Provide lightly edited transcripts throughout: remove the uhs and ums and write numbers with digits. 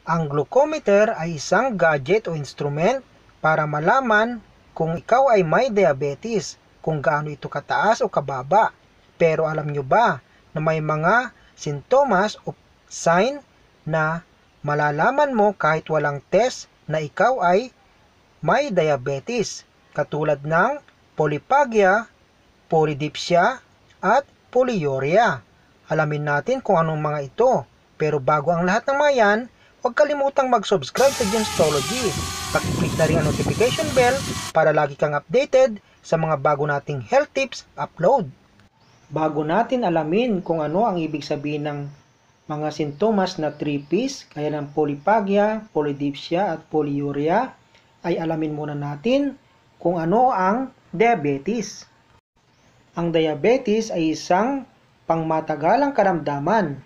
Ang glucometer ay isang gadget o instrument para malaman kung ikaw ay may diabetes, kung gaano ito kataas o kababa. Pero alam nyo ba na may mga sintomas o sign na malalaman mo kahit walang test na ikaw ay may diabetes, katulad ng polyphagia, polydipsia, at polyuria. Alamin natin kung anong mga ito. Pero bago ang lahat ng mga yan, huwag kalimutang mag-subscribe sa Gemstology. Pakiclick na rin ang notification bell para lagi kang updated sa mga bago nating health tips upload. Bago natin alamin kung ano ang ibig sabihin ng mga sintomas na 3Ps, kaya ng polyphagia, polydipsia at polyuria, ay alamin muna natin kung ano ang diabetes. Ang diabetes ay isang pangmatagalang karamdaman.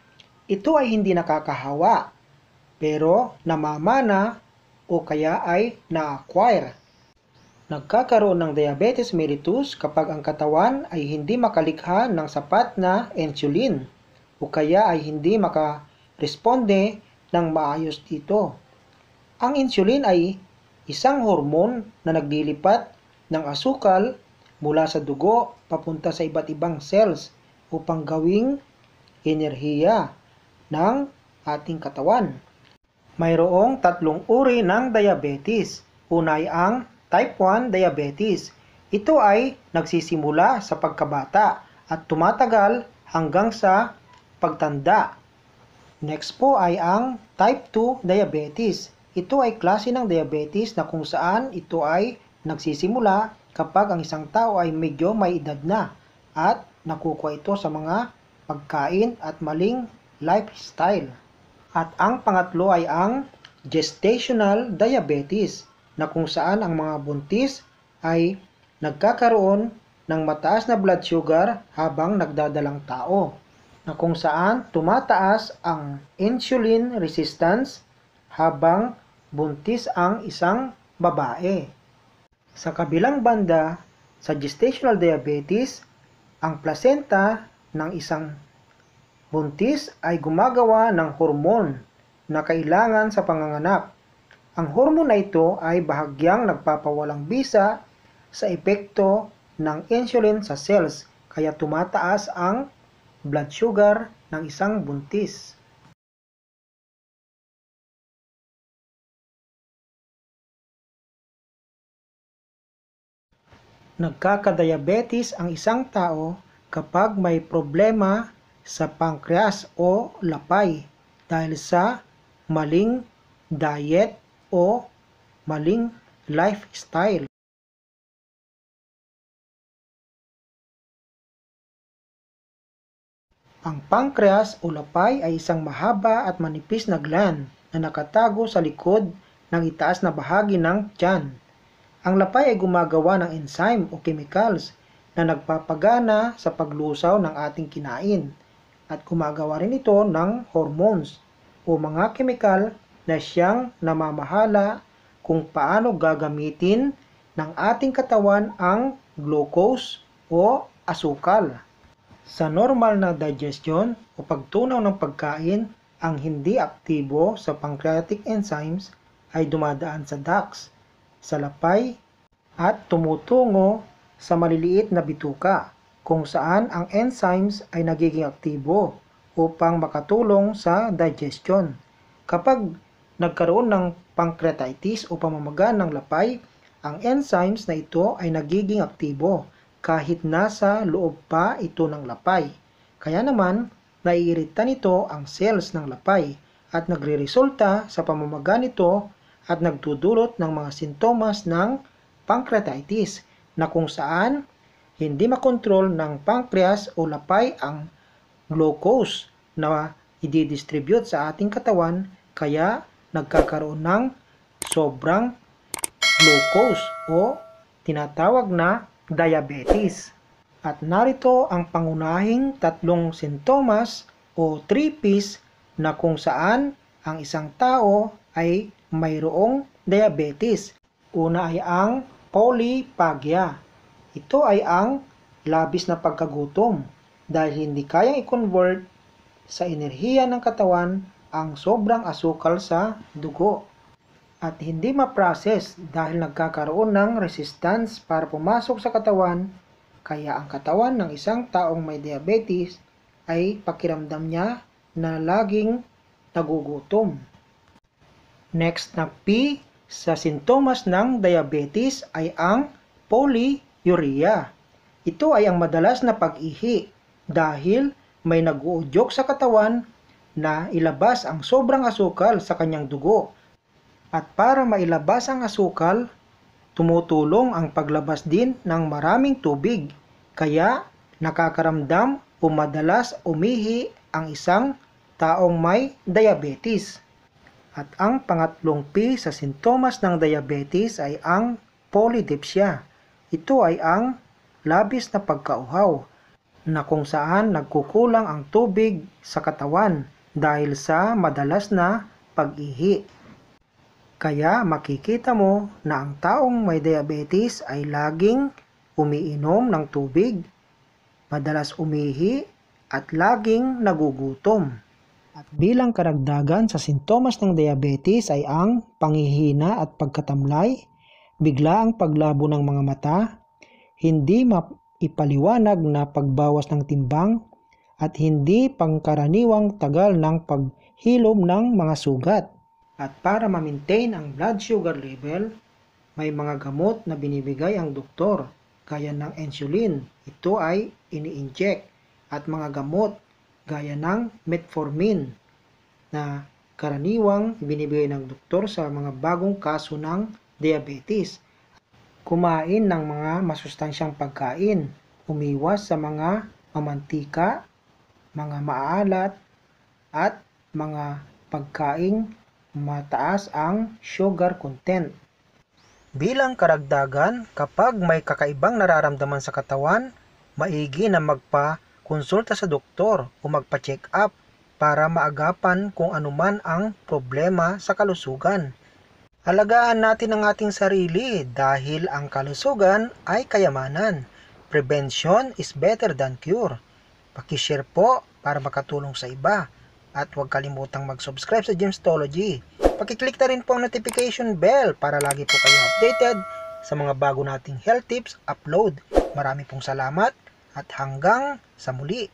Ito ay hindi nakakahawa, pero namamana o kaya ay na-acquire. Nagkakaroon ng diabetes mellitus kapag ang katawan ay hindi makalikha ng sapat na insulin o kaya ay hindi makaresponde ng maayos dito. Ang insulin ay isang hormone na naglilipat ng asukal mula sa dugo papunta sa iba't ibang cells upang gawing enerhiya ng ating katawan. Mayroong tatlong uri ng diabetes. Una ay ang type 1 diabetes. Ito ay nagsisimula sa pagkabata at tumatagal hanggang sa pagtanda. Next po ay ang type 2 diabetes. Ito ay klase ng diabetes na kung saan ito ay nagsisimula kapag ang isang tao ay medyo may edad na at nakukuha ito sa mga pagkain at maling lifestyle. At ang pangatlo ay ang gestational diabetes na kung saan ang mga buntis ay nagkakaroon ng mataas na blood sugar habang nagdadalang tao, na kung saan tumataas ang insulin resistance habang buntis ang isang babae. Sa kabilang banda, sa gestational diabetes, ang placenta ng isang buntis ay gumagawa ng hormone na kailangan sa panganganak. Ang hormone na ito ay bahagyang nagpapawalang bisa sa epekto ng insulin sa cells, kaya tumataas ang blood sugar ng isang buntis. Nagkakadiabetes ang isang tao kapag may problema sa pancreas o lapay dahil sa maling diet o maling lifestyle. Ang pancreas o lapay ay isang mahaba at manipis na gland na nakatago sa likod ng itaas na bahagi ng tiyan. Ang lapay ay gumagawa ng enzyme o chemicals na nagpapagana sa paglusaw ng ating kinain at gumagawa rin ito ng hormones o mga chemical na siyang namamahala kung paano gagamitin ng ating katawan ang glucose o asukal. Sa normal na digestion o pagtunaw ng pagkain, ang hindi aktibo sa pancreatic enzymes ay dumadaan sa ducts, sa lapay at tumutungo sa maliliit na bituka kung saan ang enzymes ay nagiging aktibo upang makatulong sa digestion. Kapag nagkaroon ng pancreatitis o pamamaga ng lapay, ang enzymes na ito ay nagiging aktibo kahit nasa loob pa ito ng lapay. Kaya naman, naiirita nito ang cells ng lapay at nagreresulta sa pamamaga nito at nagdudulot ng mga sintomas ng pancreatitis na kung saan hindi makontrol ng pancreas o lapay ang glucose na i-distribute sa ating katawan, kaya nagkakaroon ng sobrang glucose o tinatawag na diabetes. At narito ang pangunahing tatlong sintomas o 3Ps na kung saan ang isang tao ay mayroong diabetes. Una ay ang polyphagia. Ito ay ang labis na pagkagutom dahil hindi kayang i-convert sa enerhiya ng katawan ang sobrang asukal sa dugo at hindi ma-process dahil nagkakaroon ng resistance para pumasok sa katawan, kaya ang katawan ng isang taong may diabetes ay pakiramdam niya na laging nagugutom. Next na P sa sintomas ng diabetes ay ang polyuria. Ito ay ang madalas na pag-ihi dahil may nag-uudyok sa katawan na ilabas ang sobrang asukal sa kanyang dugo. At para mailabas ang asukal, tumutulong ang paglabas din ng maraming tubig. Kaya nakakaramdam o madalas umihi ang isang taong may diabetes. At ang pangatlong P sa sintomas ng diabetes ay ang polydipsia. Ito ay ang labis na pagkauhaw na kung saan nagkukulang ang tubig sa katawan dahil sa madalas na pag-ihi. Kaya makikita mo na ang taong may diabetes ay laging umiinom ng tubig, madalas umihi at laging nagugutom. At bilang karagdagan sa sintomas ng diabetes ay ang panghihina at pagkatamlay, biglaang paglabo ng mga mata, hindi maipaliwanag na pagbawas ng timbang, at hindi pangkaraniwang tagal ng paghilom ng mga sugat. At para ma-maintain ang blood sugar level, may mga gamot na binibigay ang doktor, gaya ng insulin. Ito ay ini-inject. At mga gamot gaya ng metformin na karaniwang binibigay ng doktor sa mga bagong kaso ng diabetes. Kumain ng mga masustansyang pagkain, umiwas sa mga mamantika, mga maalat, at mga pagkaing mataas ang sugar content. Bilang karagdagan, kapag may kakaibang nararamdaman sa katawan, maigi na magpa-konsulta sa doktor o magpa-check up para maagapan kung anuman ang problema sa kalusugan. Alagaan natin ang ating sarili dahil ang kalusugan ay kayamanan. Prevention is better than cure. Paki-share po para makatulong sa iba. At huwag kalimutang mag-subscribe sa Gymstology. Paki-click na rin po ang notification bell para lagi po kayong updated sa mga bago nating health tips upload. Marami pong salamat at hanggang sa muli.